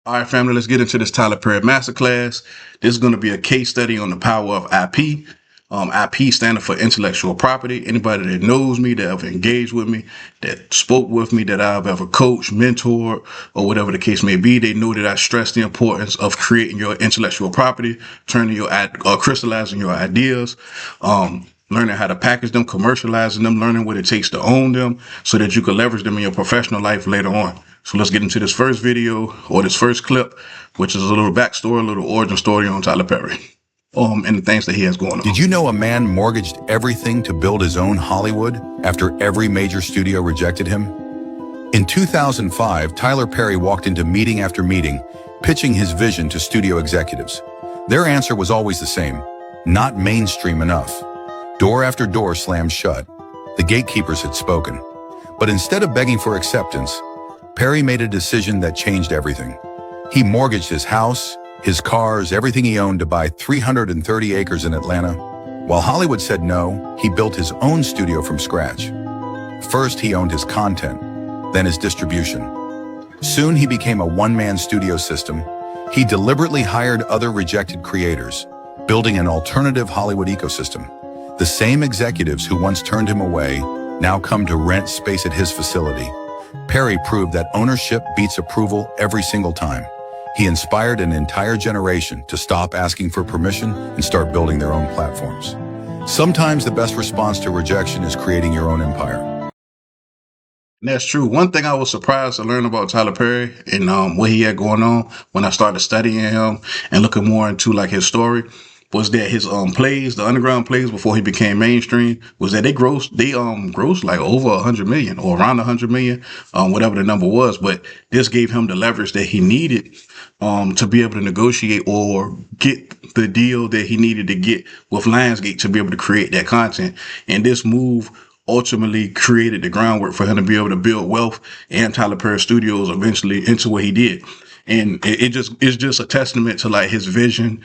All right, family, let's get into this Tyler Perry Masterclass. This is going to be a case study on the power of IP. IP standing for intellectual property. Anybody that knows me, that ever engaged with me, that spoke with me, that I've ever coached, mentored, or whatever the case may be, they know that I stress the importance of creating your intellectual property, crystallizing your ideas, learning how to package them, commercializing them, learning what it takes to own them so that you can leverage them in your professional life later on. So let's get into this first video or this first clip, which is a little backstory, a little origin story on Tyler Perry, and the things that he has going on. Did you know a man mortgaged everything to build his own Hollywood after every major studio rejected him? In 2005, Tyler Perry walked into meeting after meeting, pitching his vision to studio executives. Their answer was always the same: not mainstream enough. Door after door slammed shut. The gatekeepers had spoken. But instead of begging for acceptance, Perry made a decision that changed everything. He mortgaged his house, his cars, everything he owned to buy 330 acres in Atlanta. While Hollywood said no, he built his own studio from scratch. First, he owned his content, then his distribution. Soon, he became a one-man studio system. He deliberately hired other rejected creators, building an alternative Hollywood ecosystem. The same executives who once turned him away now come to rent space at his facility. Perry proved that ownership beats approval every single time. He inspired an entire generation to stop asking for permission and start building their own platforms. Sometimes the best response to rejection is creating your own empire. And that's true. One thing I was surprised to learn about Tyler Perry and what he had going on when I started studying him and looking more into like his story was that his plays, the underground plays before he became mainstream, was that they grossed like over 100 million or around 100 million, whatever the number was. But this gave him the leverage that he needed to be able to negotiate or get the deal that he needed to get with Lionsgate to be able to create that content. And this move ultimately created the groundwork for him to be able to build wealth and Tyler Perry Studios eventually into what he did. And it's just a testament to like his vision,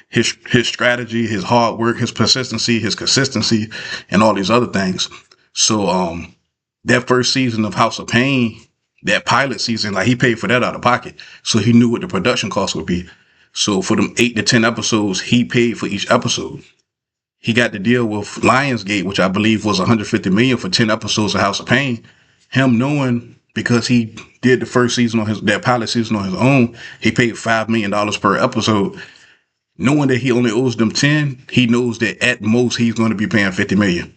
his strategy, his hard work, his persistency, his consistency, and all these other things. So that first season of House of Pain, that pilot season, like he paid for that out of pocket. So he knew what the production cost would be. So for them 8 to 10 episodes, he paid for each episode. He got the deal with Lionsgate, which I believe was 150 million for 10 episodes of House of Pain. Him knowing, because he did the first season on that pilot season on his own, he paid $5 million per episode. Knowing that he only owes them 10, he knows that at most he's going to be paying 50 million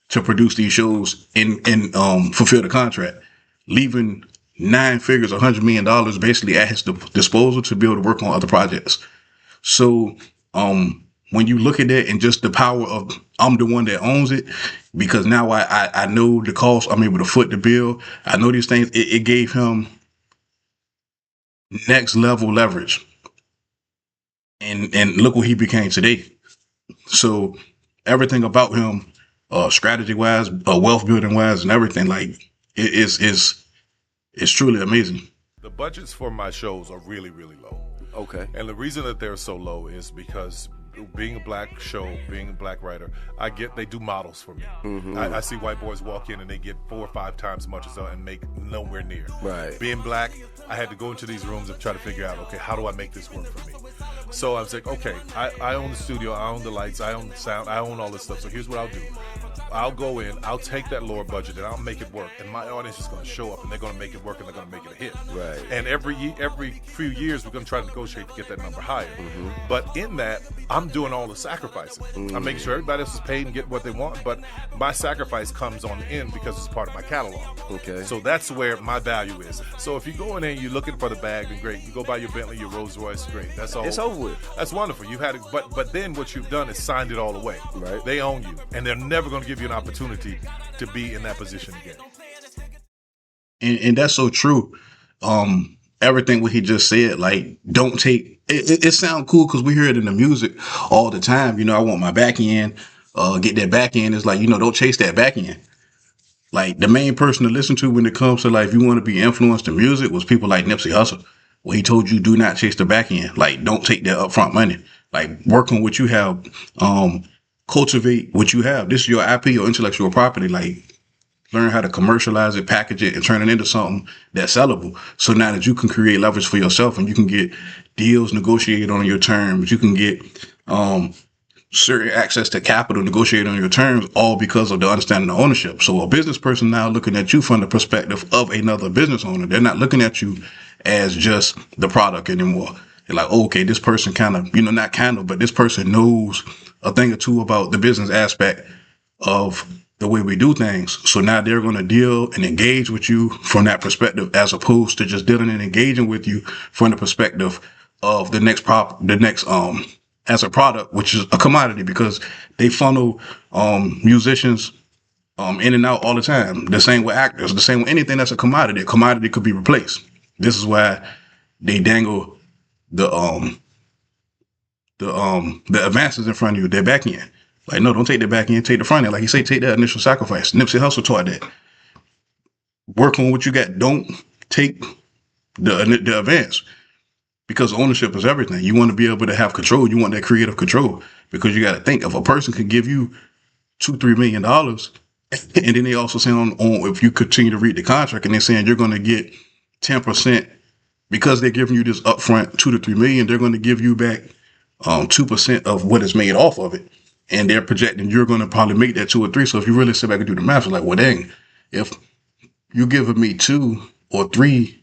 to produce these shows and fulfill the contract, leaving 9 figures, $100 million basically at his disposal to be able to work on other projects. So, when you look at that and just the power of I'm the one that owns it, because now I know the cost, I'm able to foot the bill. I know these things. It gave him next level leverage. And look what he became today. So everything about him, strategy wise, wealth building wise, and everything, like it's truly amazing. The budgets for my shows are really, really low. Okay. And the reason that they're so low is because being a black show, being a black writer, they do models for me. Mm-hmm. I see white boys walk in and they get 4 or 5 times as much as and make nowhere near. Right. Being black, I had to go into these rooms and try to figure out, okay, how do I make this work for me? So I was like, okay, I own the studio, I own the lights, I own the sound, I own all this stuff. So here's what I'll do. I'll go in, I'll take that lower budget and I'll make it work. And my audience is going to show up and they're going to make it work and they're going to make it a hit. Right. And every few years, we're going to try to negotiate to get that number higher. Mm-hmm. But in that, I'm doing all the sacrificing. Mm-hmm. I'm making sure everybody else is paid and get what they want. But my sacrifice comes on the end because it's part of my catalog. Okay. So that's where my value is. So if you go in there and you're looking for the bag, then great. You go buy your Bentley, your Rolls Royce, great. That's all. It's over with. That's wonderful. You've had it, but then what you've done is signed it all away. Right. They own you, and they're never going to give you an opportunity to be in that position again. And that's so true. Everything what he just said, like, don't take it sounds cool because we hear it in the music all the time. You know, I want my back end, get that back end. It's like, you know, don't chase that back end. Like the main person to listen to when it comes to like, if you want to be influenced in music was people like Nipsey Hussle, where he told you do not chase the back end. Like, don't take that upfront money. Like, work on what you have, cultivate what you have. This is your IP, your intellectual property. Like, learn how to commercialize it, package it, and turn it into something that's sellable. So now that you can create leverage for yourself and you can get deals negotiated on your terms, you can get certain access to capital negotiated on your terms, all because of the understanding of ownership. So a business person now looking at you from the perspective of another business owner, they're not looking at you as just the product anymore. They're like, oh, okay, this person kind of, not kind of, but this person knows a thing or two about the business aspect of the way we do things. So now they're going to deal and engage with you from that perspective, as opposed to just dealing and engaging with you from the perspective of the next as a product, which is a commodity, because they funnel musicians in and out all the time. The same with actors, the same with anything that's a commodity. A commodity could be replaced. This is why they dangle the advances in front of you, their back end. Like, no, don't take the back end, take the front end. Like you say, take that initial sacrifice. Nipsey Hussle taught that. Work on what you got. Don't take the advance. Because ownership is everything. You want to be able to have control. You want that creative control, because you got to think, if a person could give you $2-3 million, and then they also say on if you continue to read the contract, and they're saying you're going to get 10%, because they're giving you this upfront $2-3 million, they're going to give you back 2% of what is made off of it, and they're projecting you're going to probably make that 2 or 3. So if you really sit back and do the math, it's like, well, dang, if you're giving me 2 or 3.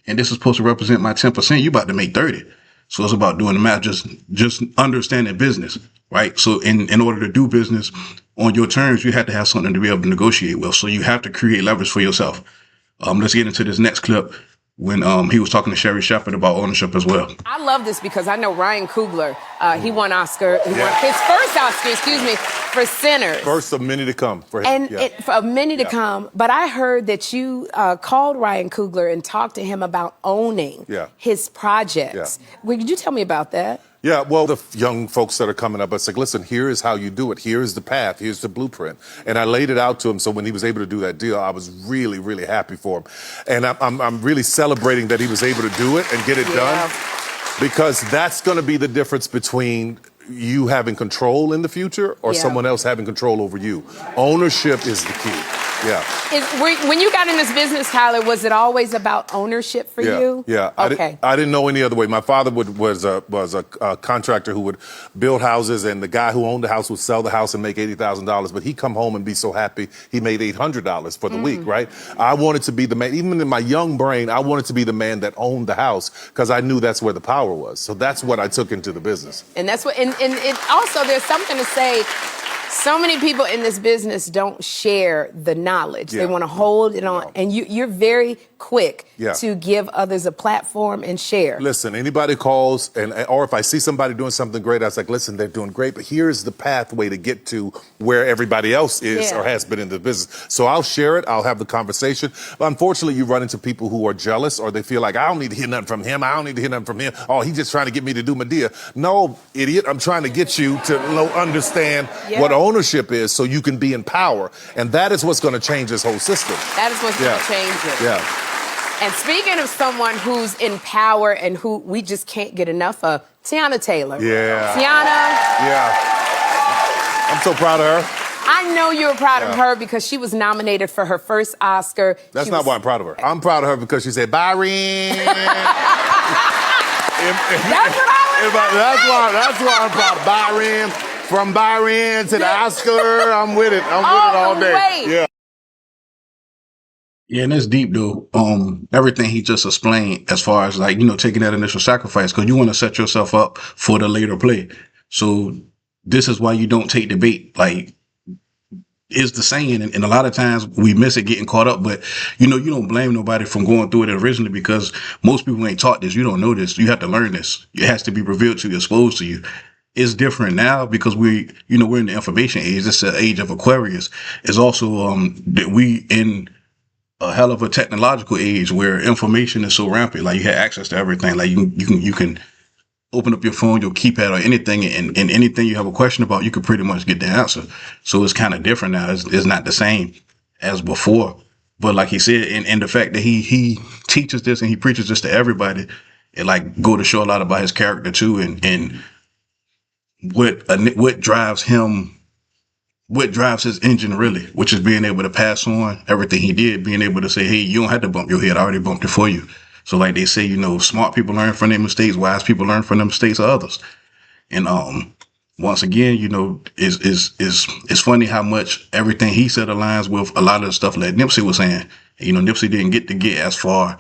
And this is supposed to represent my 10%. You about to make 30. So it's about doing the math, just understanding business, right? So in order to do business on your terms, you have to have something to be able to negotiate with. So you have to create leverage for yourself. Let's get into this next clip when he was talking to Sherry Shepherd about ownership as well. I love this because I know Ryan Coogler, he won Oscar. He won his first Oscar, for Sinners. First of many to come for him. And for many to come. But I heard that you called Ryan Coogler and talked to him about owning his projects. Would you tell me about that? Yeah, well, the young folks that are coming up, I said, listen, here is how you do it. Here's the path. Here's the blueprint. And I laid it out to him. So when he was able to do that deal, I was really, really happy for him. And I'm really celebrating that he was able to do it and get it done, because that's going to be the difference between you having control in the future or someone else having control over you. Ownership is the key. When you got in this business, Tyler, was it always about ownership for you? Yeah. Okay. I didn't know any other way. My father was a contractor who would build houses, and the guy who owned the house would sell the house and make $80,000. But he'd come home and be so happy he made $800 for the week, right? I wanted to be the man, even in my young brain, I wanted to be the man that owned the house, because I knew that's where the power was. So that's what I took into the business. And that's what, and it also, there's something to say. So many people in this business don't share the knowledge. They want to hold it on. And you're very quick to give others a platform and share. Listen, anybody calls, or if I see somebody doing something great, I was like, listen, they're doing great, but here's the pathway to get to where everybody else is or has been in the business. So I'll share it. I'll have the conversation. But unfortunately, you run into people who are jealous, or they feel like, I don't need to hear nothing from him. I don't need to hear nothing from him. Oh, he's just trying to get me to do Medea. No, idiot. I'm trying to get you to understand what ownership is, so you can be in power. And that is what's going to change this whole system. That is what's going to change it. And speaking of someone who's in power and who we just can't get enough of, Tiana Taylor. Tiana. I'm so proud of her. I know you were proud of her because she was nominated for her first Oscar. That's not why I'm proud of her. I'm proud of her because she said, Byron. That's why I'm proud of Byron. From Byron to the Oscar, I'm with it. I'm with it all day. Yeah, and it's deep though. Everything he just explained, as far as like, taking that initial sacrifice, because you want to set yourself up for the later play. So this is why you don't take the bait. Like, is the saying, and a lot of times we miss it getting caught up, but you don't blame nobody from going through it originally, because most people ain't taught this. You don't know this. You have to learn this. It has to be revealed to you, exposed to you. It's different now because we're in the information age. It's the age of Aquarius. It's also that we in a hell of a technological age where information is so rampant. Like, you have access to everything. Like, you can open up your phone, your keypad, or anything, and anything you have a question about, you can pretty much get the answer. So it's kind of different now. It's not the same as before. But like he said, and the fact that he teaches this and he preaches this to everybody, it like go to show a lot about his character too, and what drives him what drives his engine really, which is being able to pass on everything he did, being able to say, hey, you don't have to bump your head. I already bumped it for you. So like they say, smart people learn from their mistakes, wise people learn from the mistakes of others. And once again, it's funny how much everything he said aligns with a lot of the stuff that Nipsey was saying. Nipsey didn't get as far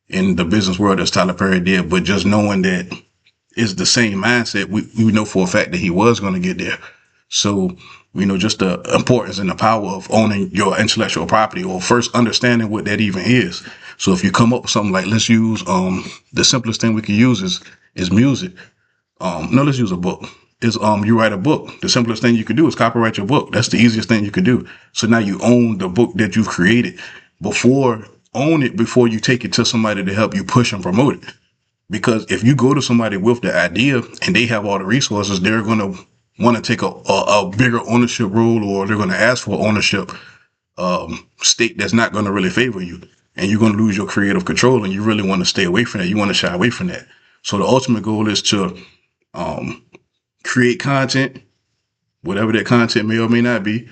in the business world as Tyler Perry did, but just knowing that it's the same mindset, we know for a fact that he was going to get there. So, just the importance and the power of owning your intellectual property, or first understanding what that even is. So if you come up with something like, let's use, the simplest thing we can use is music. No, let's use a book. You write a book. The simplest thing you could do is copyright your book. That's the easiest thing you could do. So now you own the book that you've created. Own it before you take it to somebody to help you push and promote it. Because if you go to somebody with the idea and they have all the resources, they're going to want to take a bigger ownership role, or they're going to ask for ownership stake that's not going to really favor you. And you're going to lose your creative control, and you really want to stay away from that. You want to shy away from that. So the ultimate goal is to create content, whatever that content may or may not be,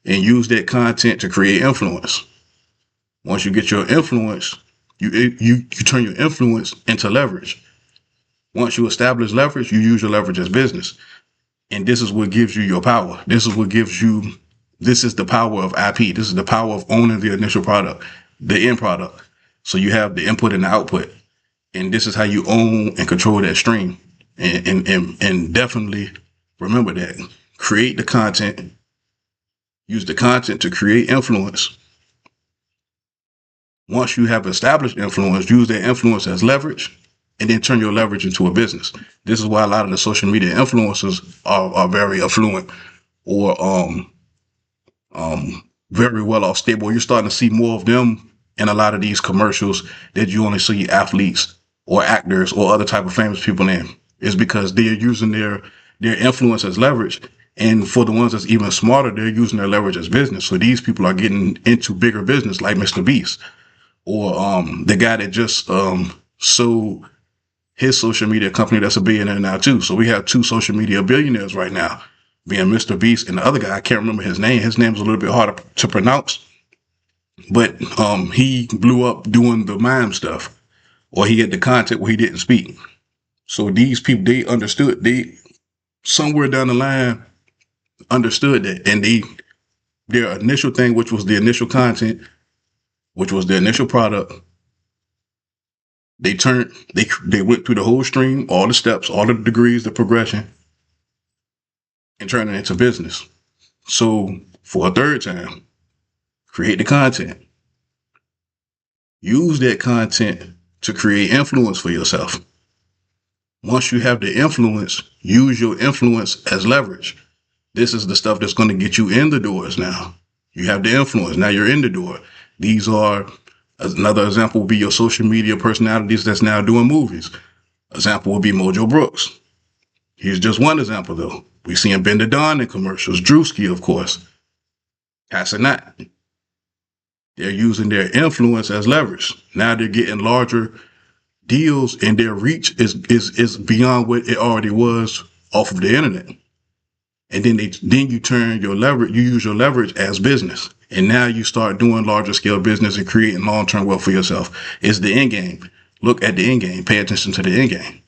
and use that content to create influence. Once you get your influence, you turn your influence into leverage. Once you establish leverage, you use your leverage as business. And this is what gives you your power. This is the power of IP. This is the power of owning the initial product, the end product. So you have the input and the output. And this is how you own and control that stream. And definitely remember that. Create the content. Use the content to create influence. Once you have established influence, use that influence as leverage, and then turn your leverage into a business. This is why a lot of the social media influencers are very affluent, or very well off, stable. You're starting to see more of them in a lot of these commercials that you only see athletes or actors or other type of famous people in. Is because they're using their influence as leverage. And for the ones that's even smarter, they're using their leverage as business. So these people are getting into bigger business, like Mr. Beast, or the guy that just sold his social media company that's a billionaire now too. So we have two social media billionaires right now, being Mr. Beast and the other guy. I can't remember his name. His name's a little bit harder to pronounce, but he blew up doing the mime stuff, or he had the content where he didn't speak. So these people, they understood, they somewhere down the line understood that, and their initial thing, which was the initial content, which was the initial product, they went through the whole stream, all the steps, all the degrees, the progression, and turned it into business. So for a third time, create the content. Use that content to create influence for yourself. Once you have the influence, use your influence as leverage. This is the stuff that's going to get you in the doors now. You have the influence. Now you're in the door. These are, another example would be your social media personalities that's now doing movies. Example would be Mojo Brooks. Here's just one example though. We see him Bend the Dawn in commercials. Drewski, of course. Hassanat. They're using their influence as leverage. Now they're getting larger deals, and their reach is beyond what it already was off of the internet. And then you turn your leverage, you use your leverage as business. And now you start doing larger scale business and creating long-term wealth for yourself. It's the end game. Look at the end game. Pay attention to the end game.